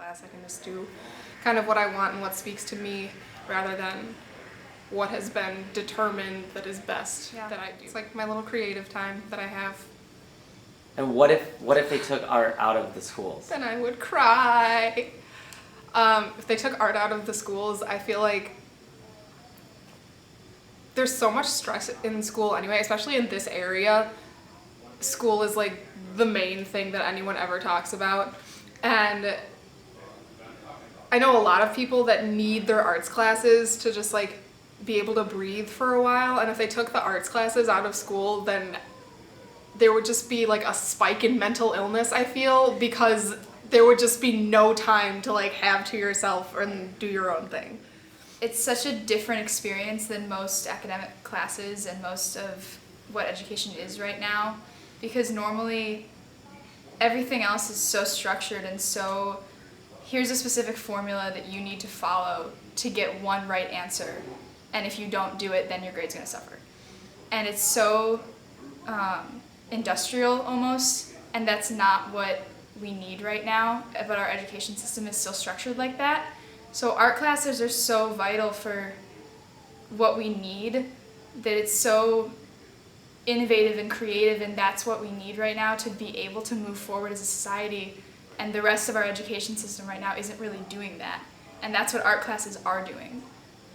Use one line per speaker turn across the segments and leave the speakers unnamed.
class. I can just do kind of what I want and what speaks to me rather than what has been determined that is best that I do. It's like my little creative time that I have.
And what if they took art out of the schools?
Then I would cry. If they took art out of the schools, I feel like there's so much stress in school anyway, especially in this area. School is like the main thing that anyone ever talks about. And I know a lot of people that need their arts classes to just like be able to breathe for a while. And if they took the arts classes out of school, then there would just be like a spike in mental illness, I feel, because there would just be no time to like have to yourself and do your own thing.
It's such a different experience than most academic classes and most of what education is right now, because normally everything else is so structured and so here's a specific formula that you need to follow to get one right answer, and if you don't do it, then your grade's going to suffer. And it's so industrial almost, and that's not what we need right now, but our education system is still structured like that. So art classes are so vital for what we need, that it's so innovative and creative, and that's what we need right now to be able to move forward as a society. And the rest of our education system right now isn't really doing that. And that's what art classes are doing.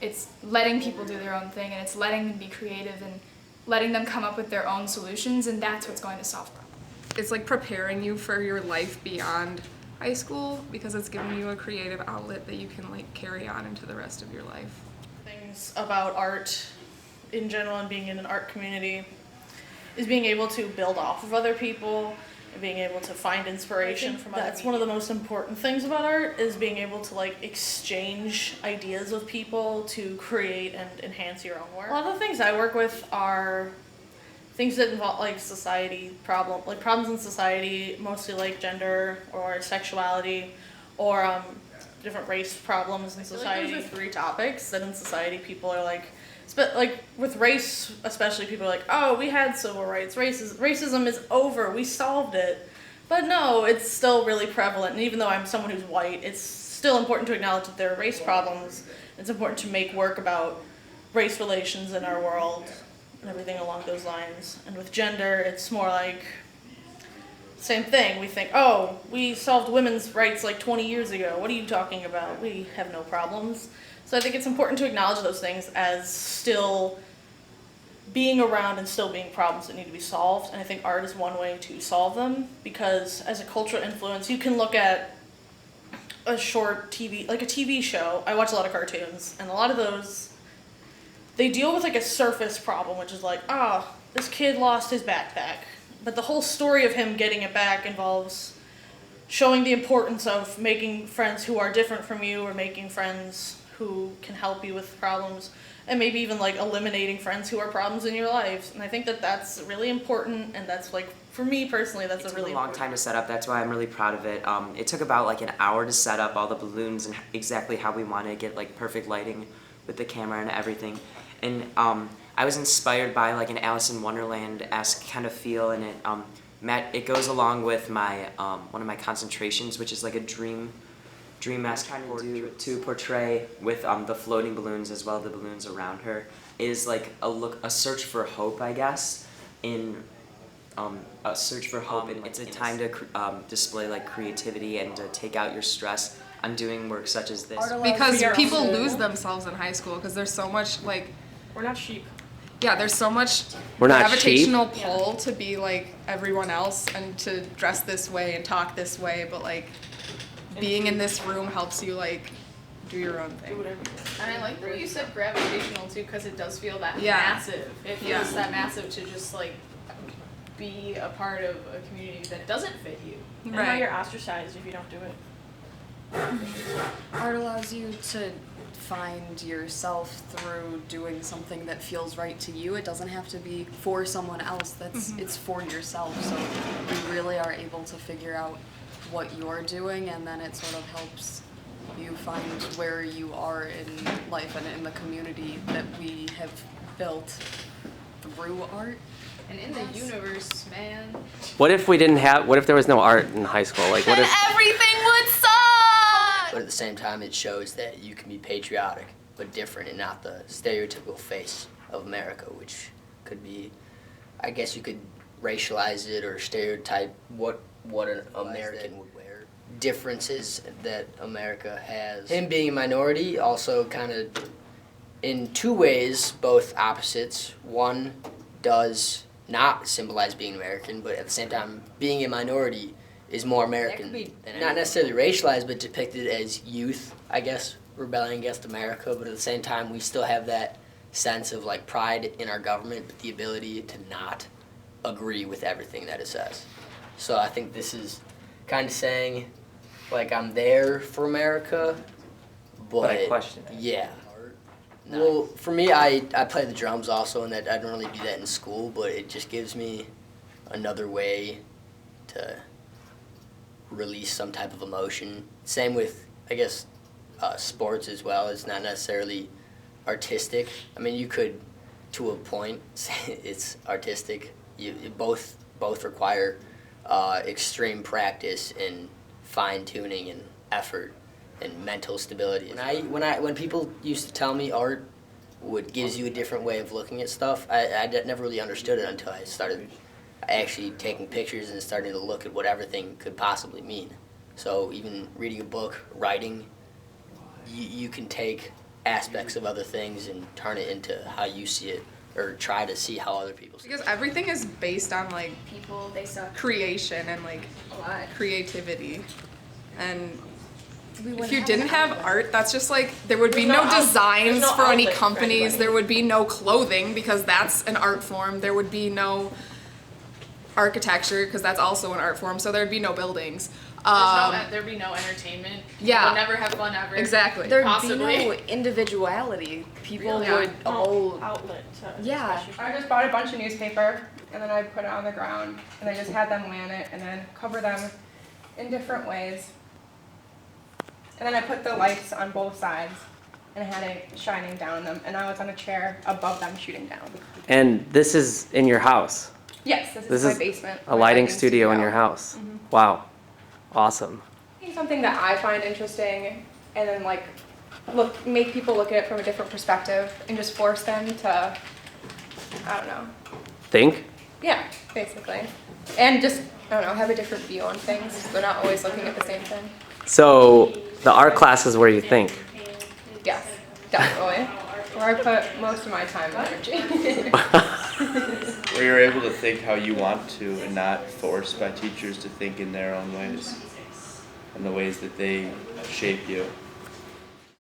It's letting people do their own thing, and it's letting them be creative and letting them come up with their own solutions, and that's what's going to solve problems.
It's like preparing you for your life beyond high school, because it's giving you a creative outlet that you can like carry on into the rest of your life.
Things about art in general and being in an art community is being able to build off of other people and being able to find inspiration from others. That's one of the most important things about art, is being able to like exchange ideas with people to create and enhance your own work. A lot of the things I work with are things that involve like problems in society, mostly like gender or sexuality or different race problems in society. Those are three topics that in society people are like, like with race especially, people are like, oh, we had civil rights, racism is over, we solved it. But no, it's still really prevalent, and even though I'm someone who's white, it's still important to acknowledge that there are race problems. It's important to make work about race relations in our world and everything along those lines. And with gender, it's more like same thing. We think, oh, we solved women's rights like 20 years ago. What are you talking about? We have no problems. So I think it's important to acknowledge those things as still being around and still being problems that need to be solved. And I think art is one way to solve them, because as a cultural influence, you can look at a short TV, like a TV show. I watch a lot of cartoons, and a lot of those, they deal with like a surface problem, which is like, this kid lost his backpack. But the whole story of him getting it back involves showing the importance of making friends who are different from you, or making friends who can help you with problems, and maybe even like eliminating friends who are problems in your lives. And I think that that's really important, and that's like, for me personally, that's a really
long time to set up. That's why I'm really proud of it. It took about like an hour to set up all the balloons and exactly how we wanted to get like perfect lighting with the camera and everything. And I was inspired by like an Alice in Wonderland-esque kind of feel, and it goes along with my one of my concentrations, which is like a dream-esque to portray with the floating balloons as well, the balloons around her, is like a search for hope, I guess, a search for hope. And it's a time to display like creativity and to take out your stress on doing work such as this.
Because people lose themselves in high school because there's so much like,
we're not sheep.
Yeah, there's so much gravitational pull to be like everyone else and to dress this way and talk this way, but like being in this room helps you like do your own thing.
And I like that you said gravitational too, because it does feel that massive. It feels that massive to just like be a part of a community that doesn't fit you.
And now you're ostracized if you don't do it.
Art allows you to find yourself through doing something that feels right to you. It doesn't have to be for someone else. It's for yourself. So you really are able to figure out what you're doing, and then it sort of helps you find where you are in life and in the community that we have built through art.
And in the universe, man.
What if there was no art in high school? Like, what if
everything would suck!
the same time it shows that you can be patriotic but different and not the stereotypical face of America, which could be, I guess you could racialize it or stereotype what an American would wear. Differences that America has. Him being a minority also kind of, in two ways, both opposites. One does not symbolize being American, but at the same time, being a minority is more American than not necessarily racialized, but depicted as youth, I guess, rebelling against America. But at the same time, we still have that sense of like pride in our government, but the ability to not agree with everything that it says. So I think this is kind of saying, like, I'm there for America,
But I question it.
Yeah. Well, for me, I play the drums also, and that I don't really do that in school, but it just gives me another way to release some type of emotion. Same with, I guess, sports as well. It's not necessarily artistic. I mean, you could, to a point, say it's artistic. You both require extreme practice and fine tuning and effort and mental stability. When people used to tell me art gives you a different way of looking at stuff, I never really understood it until I started actually taking pictures and starting to look at what everything could possibly mean. So even reading a book, writing, you can take aspects of other things and turn it into how you see it, or try to see how other people see it.
Because everything is based on like
People, they suck.
creation and like creativity. And
We
if
wouldn't
you
have
didn't
an
have
outlet.
art, that's just like there would be
There's
no
no
designs
there's no
for any
outlet for
companies.
anybody.
There would be no clothing because that's an art form. There would be no architecture because that's also an art form. So there'd be no buildings.
There'd be no entertainment.
Yeah.
We'll never have fun ever.
Exactly.
There'd
Possibly.
be no individuality. People
Really?
would
No
all.
outlet to
Yeah.
express yourself.
I just bought a bunch of newspaper and then I put it on the ground and I just had them lamp it and then cover them in different ways. And then I put the lights on both sides and I had it shining down them and I was on a chair above them shooting down.
And this is in your house.
Yes, this
This
is my
is
basement.
A
my
lighting studio in your house. Wow. Awesome.
Something that I find interesting and then like make people look at it from a different perspective and just force them to, I don't know.
Think?
Yeah, basically. And just, I don't know, have a different view on things. They're not always looking at the same thing.
So the art class is where you think.
Yes, definitely. Where I put most of my time and energy.
Where you're able to think how you want to and not forced by teachers to think in their own ways and the ways that they shape you.